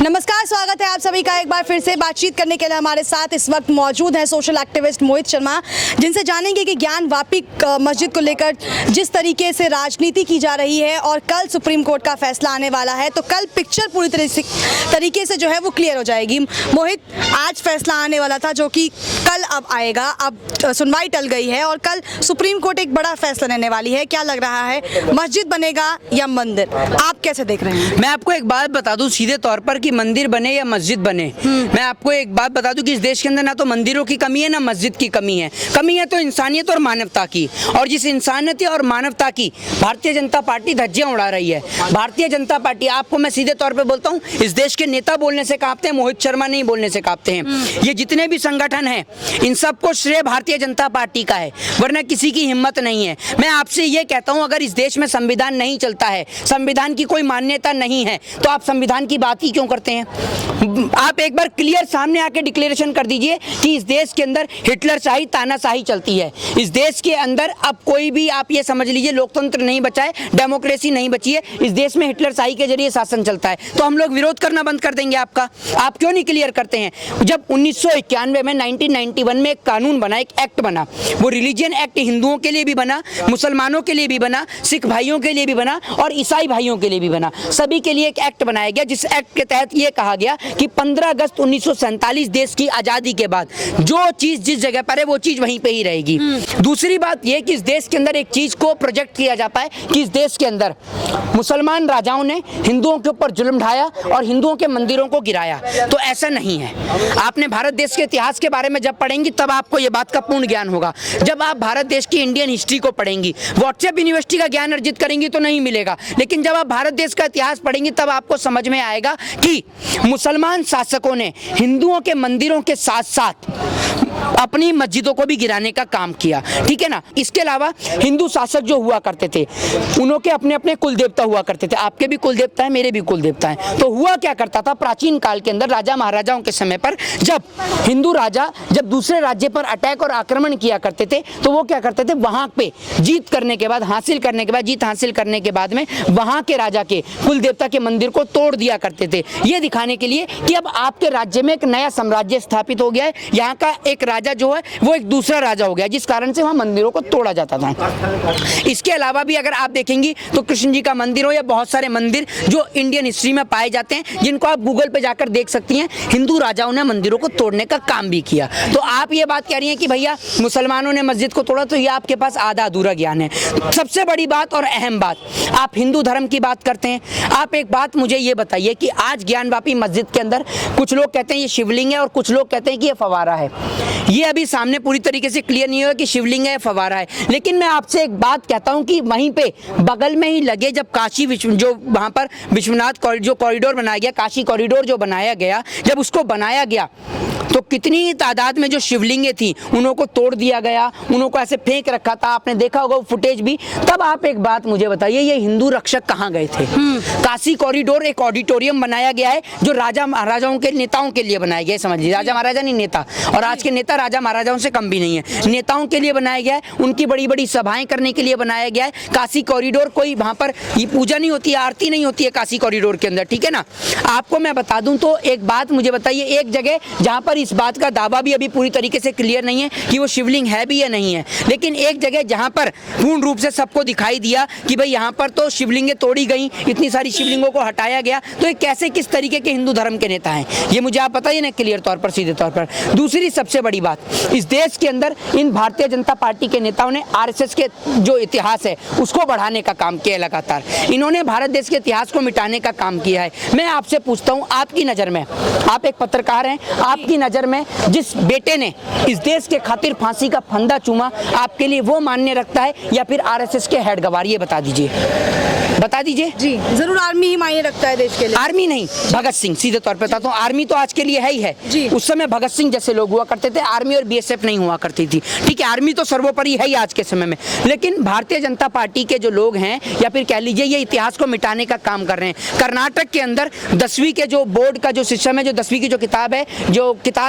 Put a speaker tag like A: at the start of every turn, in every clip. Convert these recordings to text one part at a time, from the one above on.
A: नमस्कार, स्वागत है आप सभी का एक बार फिर से। बातचीत करने के लिए हमारे साथ इस वक्त मौजूद है सोशल एक्टिविस्ट मोहित शर्मा, जिनसे जानेंगे कि ज्ञान वापी मस्जिद को लेकर जिस तरीके से राजनीति की जा रही है और कल सुप्रीम कोर्ट का फैसला आने वाला है, तो कल पिक्चर पूरी तरीके से जो है वो क्लियर हो जाएगी। मोहित, आज फैसला आने वाला था जो कि कल अब आएगा, अब सुनवाई टल गई है और कल सुप्रीम कोर्ट एक बड़ा फैसला लेने वाली है। क्या लग रहा है, मस्जिद बनेगा या मंदिर? आप कैसे देख रहे हैं?
B: मैं आपको एक बात बता दूं सीधे तौर पर कि मंदिर बने या मस्जिद बने, मैं आपको एक बात बता दूं कि इस देश के अंदर ना तो मंदिरों की कमी है ना मस्जिद की कमी है। कमी है तो इंसानियत और मानवता की, और जिस इंसानियत और मानवता की भारतीय जनता पार्टी धज्जियां उड़ा रही है। भारतीय जनता पार्टी, आपको मैं सीधे तौर पर बोलता हूं, इस देश के नेता बोलने से कांपते हैं, मोहित शर्मा नहीं बोलने से कांपते हैं। ये जितने भी संगठन हैं, इन सबको श्रेय भारतीय जनता पार्टी का है, वरना किसी की हिम्मत नहीं है। मैं आपसे ये कहता हूं, अगर इस देश में संविधान नहीं चलता है, संविधान की कोई मान्यता नहीं है, तो आप संविधान की बात ही क्यों करते हैं? आप एक बार क्लियर सामने आके डिक्लेरेशन कर दीजिए कि इस देश के अंदर हिटलरशाही तानाशाही चलती है। इस देश के अंदर अब कोई भी, आप ये समझ लीजिए, लोकतंत्र नहीं बचा है, डेमोक्रेसी नहीं बची है, इस देश में हिटलरशाही के जरिए शासन चलता है। तो हम लोग विरोध करना बंद कर देंगे आपका? आप क्यों नहीं क्लियर करते हैं? जब 1991 में 1991 में एक कानून बना, एक एक्ट बना, वो रिलीजियन एक्ट हिंदुओं के लिए भी बना, मुसलमानों के लिए भी बना, सिख भाइयों के लिए भी बना और ईसाई भाइयों के लिए भी बना। सभी के लिए एक एक्ट बनाया गया, जिस एक्ट के तहत ये कहा गया कि 15 अगस्त 1947 देश की आज़ादी के बाद जो चीज़ जिस जगह पर है वो चीज़ वहीं पे ही रहेगी। दूसरी बात ये कि इस देश के अंदर एक चीज़ को प्रोजेक्ट किया जाता है कि इस देश के अंदर मुसलमान राजाओं ने हिंदुओं के ऊपर जुल्म ढाया और हिंदुओं के मंदिरों को गिराया। तो ऐसा नहीं है। आपने भारत देश के इतिहास के बारे में जब पढ़ेंगी तब आपको ये बात का पूर्ण ज्ञान होगा। जब आप भारत देश की इंडियन हिस्ट्री को पढ़ेंगी, व्हाट्सएप यूनिवर्सिटी का ज्ञान अर्जित करेंगी तो नहीं मिलेगा, लेकिन जब आप भारत देश का इतिहास पढ़ेंगी तब आपको समझ में आएगा कि मुसलमान शासकों ने हिंदुओं के मंदिरों के साथ साथ अपनी मस्जिदों को भी गिराने का काम किया, ठीक है ना। इसके अलावा हिंदू शासक जो हुआ करते थे, उनके अपने अपने कुल देवता हुआ करते थे। आपके भी कुल देवता है, मेरे भी कुल देवता है। तो हुआ क्या करता था प्राचीन काल के अंदर, राजा महाराजाओं के समय पर, जब हिंदू राजा जब दूसरे राज्य पर अटैक और आक्रमण किया करते थे, तो वो क्या करते थे, वहां पे जीत करने के बाद, जीत हासिल करने के बाद में वहां के राजा के कुल देवता के मंदिर को तोड़ दिया करते थे, ये दिखाने के लिए कि अब आपके राज्य में एक नया साम्राज्य स्थापित हो गया है, यहाँ का एक राजा जो है वो एक दूसरा राजा हो गया, जिस कारण से वहां मंदिरों को तोड़ा जाता था। इसके अलावा भी अगर आप देखेंगी तो कृष्ण जी का मंदिर हो या बहुत सारे मंदिर जो इंडियन हिस्ट्री में पाए जाते हैं, जिनको आप गूगल पे जाकर देख सकती हैं, हिंदू राजाओं ने मंदिरों को तोड़ने का काम भी किया। तो आप ये बात कह रही हैं कि भैया मुसलमानों ने मस्जिद को तोड़ा, तो ये आपके पास आधा अधूरा ज्ञान है। सबसे बड़ी बात और अहम बात, आप हिंदू धर्म की बात करते हैं। आप एक बात मुझे ये बताइए कि आज ज्ञानवापी मस्जिद के अंदर कुछ लोग कहते हैं ये शिवलिंग है और कुछ लोग कहते हैं कि ये फवारा है। ये अभी सामने पूरी तरीके से क्लियर नहीं हुआ कि शिवलिंग है या फवारा है, लेकिन मैं आपसे एक बात कहता हूं कि वहीं पे बगल में ही लगे, जब काशी जो वहां पर विश्वनाथ जो कॉरिडोर बनाया गया, काशी कॉरिडोर जो बनाया गया, जब उसको बनाया गया तो कितनी तादाद में जो शिवलिंगें थी उनको तोड़ दिया गया, उनको ऐसे फेंक रखा था, आपने देखा होगा वो फुटेज भी। तब आप एक बात मुझे बताइए, ये हिंदू रक्षक कहाँ गए थे? काशी कॉरिडोर एक ऑडिटोरियम बनाया गया है जो राजा महाराजाओं के नेताओं के लिए बनाया गया है, समझ लीजिए, राजा महाराजा नहीं नेता, और आज के नेता राजा महाराजाओं से कम भी नहीं है, नेताओं के लिए बनाया गया है, उनकी बड़ी बड़ी सभाएं करने के लिए बनाया गया है। काशी कॉरिडोर कोई वहां पर ये पूजा नहीं होती है, आरती नहीं होती है काशी कॉरिडोर के अंदर, ठीक है ना। आपको मैं बता दूं तो एक बात मुझे बताइए, एक जगह जहां पर इस बात का दावा भी अभी पूरी तरीके से क्लियर नहीं है कि वो शिवलिंग है भी या नहीं है, लेकिन एक जगह जहां पर पूर्ण रूप से सबको दिखाई दिया कि भाई यहाँ पर तो शिवलिंगें तोड़ी गई, इतनी सारी शिवलिंगों को हटाया गया, तो ये कैसे, किस तरीके के हिंदू धर्म के नेता हैं, ये मुझे आप बताइए ना क्लियर तौर पर, सीधे तौर पर। दूसरी सबसे बड़ी बात, इस देश के अंदर इन भारतीय जनता पार्टी के नेताओं ने आरएसएस के जो इतिहास है उसको बढ़ाने का काम किया है लगातार। इन्होंने भारत देश के इतिहास को मिटाने का काम किया है। मैं आपसे पूछता हूँ, आपकी नज़र में, आप एक पत्रकार हैं, आपकी नज़र में जिस बेटे ने इस देश के खातिर फांसी का फंदा चूमा, आपके लिए वो मान्य रखता है या फिर आरएसएस के हेड गवार? ये बता दीजिए, बता दीजिए।
A: जी जरूर, आर्मी ही मायने रखता है देश के लिए।
B: आर्मी नहीं, भगत सिंह, सीधे तौर पे बताता हूँ, आर्मी तो आज के लिए है ही है
A: जी।
B: उस समय भगत सिंह जैसे लोग हुआ करते थे, आर्मी और बीएसएफ नहीं हुआ करती थी, ठीक है। आर्मी तो सर्वोपरि है ही आज के समय में, लेकिन भारतीय जनता पार्टी के जो लोग हैं या फिर कह लीजिए ये इतिहास को मिटाने का काम कर रहे हैं। कर्नाटक के अंदर 10वीं के जो बोर्ड का जो सिस्टम है, जो 10वीं की जो किताब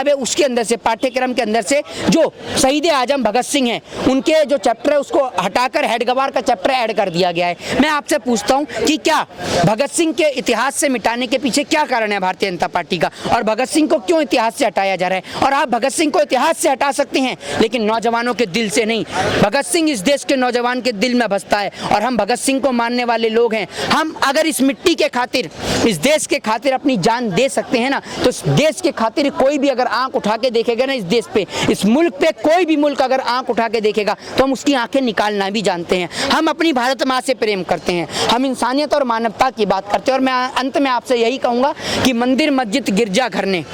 B: है उसके अंदर से, पाठ्यक्रम के अंदर से जो शहीद आजम भगत सिंह हैं उनके जो चैप्टर है उसको हटाकर हेड गवार का चैप्टर ऐड कर दिया गया है। मैं आपसे पूछता पूछता हूँ कि क्या भगत सिंह के इतिहास से मिटाने के पीछे क्या कारण है भारतीय जनता पार्टी का, और भगत सिंह को क्यों इतिहास से हटाया जा रहा है? और आप भगत सिंह को इतिहास से हटा सकते हैं लेकिन नौजवानों के दिल से नहीं। भगत सिंह इस देश के नौजवान के दिल में बसता है और हम भगत सिंह को मानने वाले लोग हैं। हम अगर इस मिट्टी के खातिर, इस देश के खातिर अपनी जान दे सकते हैं ना, तो इस देश के खातिर कोई भी अगर आंख उठा के देखेगा ना, इस देश पे, इस मुल्क पे कोई भी मुल्क अगर आंख उठा के देखेगा तो हम उसकी आंखें निकालना भी जानते हैं। हम अपनी भारत माँ से प्रेम करते हैं, हम इंसानियत और मानवता की बात करते हैं। और मैं अंत में आपसे यही कहूँगा कि मंदिर मस्जिद गिरजा घर ने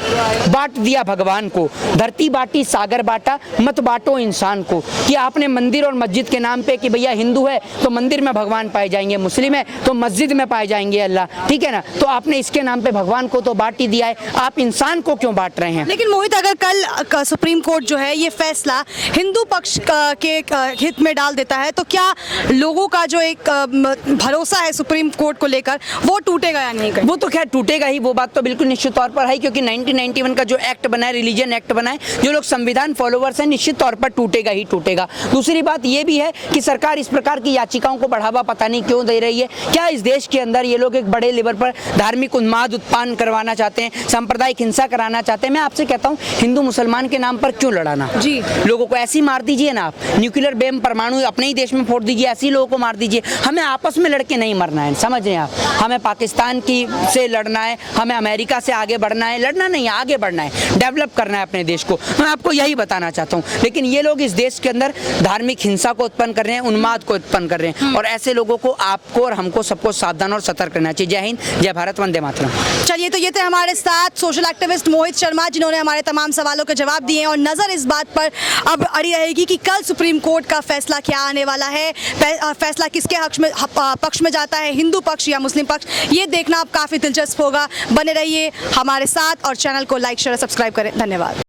B: बांट दिया भगवान को, धरती बांटी सागर बांटा, मत बांटो इंसान को। कि आपने मंदिर और मस्जिद के नाम पे कि भैया हिंदू है तो मंदिर में भगवान पाए जाएंगे, मुस्लिम है तो मस्जिद में पाए जाएंगे अल्लाह, ठीक है ना, तो आपने इसके नाम पे भगवान को तो बांट ही दिया है, आप इंसान को क्यों बांट रहे हैं?
A: लेकिन मोहित, अगर कल सुप्रीम कोर्ट जो है ये फैसला हिंदू पक्ष के हित में डाल देता है तो क्या लोगों का जो एक भरोसा है सुप्रीम कोर्ट को लेकर वो टूटेगा या नहीं?
B: वो तो खैर टूटेगा ही, वो बात तो बिल्कुल निश्चित तौर पर है, क्योंकि 1991 का जो एक्ट बना है, रिलीजन एक्ट बना है, जो लोग संविधान फॉलोवर्स हैं, निश्चित तौर पर टूटेगा ही टूटेगा। दूसरी बात ये भी है कि सरकार इस प्रकार की याचिकाओं को बढ़ावा पता नहीं क्यों दे रही है। क्या इस देश के अंदर ये लोग एक बड़े लेवल पर धार्मिक उन्माद उत्पन्न करवाना चाहते हैं, सांप्रदायिक हिंसा कराना चाहते हैं? मैं आपसे कहता हूँ, हिंदू मुसलमान के नाम पर क्यों लड़ाना जी? लोगों को ऐसी मार दीजिए ना, आप न्यूक्लियर बम परमाणु अपने ही देश में फोड़ दीजिए, ऐसी लोगों को मार दीजिए। हमें आपस में लड़के नहीं मरना है, समझ रहे हैं आप? हमें पाकिस्तान की से लड़ना है, हमें अमेरिका से आगे बढ़ना है, लड़ना नहीं है, आगे बढ़ना है, डेवलप करना है अपने देश को। मैं आपको यही बताना चाहता हूँ। लेकिन ये लोग इस देश के अंदर धार्मिक हिंसा को उत्पन्न कर रहे हैं, उन्माद को उत्पन्न कर रहे हैं, और ऐसे लोगों को आपको और हमको सबको सावधान और सतर्क रहना चाहिए। जय हिंद, जय भारत, वंदे मातरम।
A: चलिए, तो ये थे हमारे साथ सोशल एक्टिविस्ट मोहित शर्मा, जिन्होंने हमारे तमाम सवालों के जवाब दिए हैं। और नजर इस बात पर अब अड़ी रहेगी कि कल सुप्रीम कोर्ट का फैसला क्या आने वाला है, फैसला किसके पक्ष में जाता है, हिंदू पक्ष या मुस्लिम पक्ष, ये देखना अब काफी दिलचस्प होगा। बने रहिए हमारे साथ और चैनल को लाइक शेयर सब्सक्राइब करें। धन्यवाद।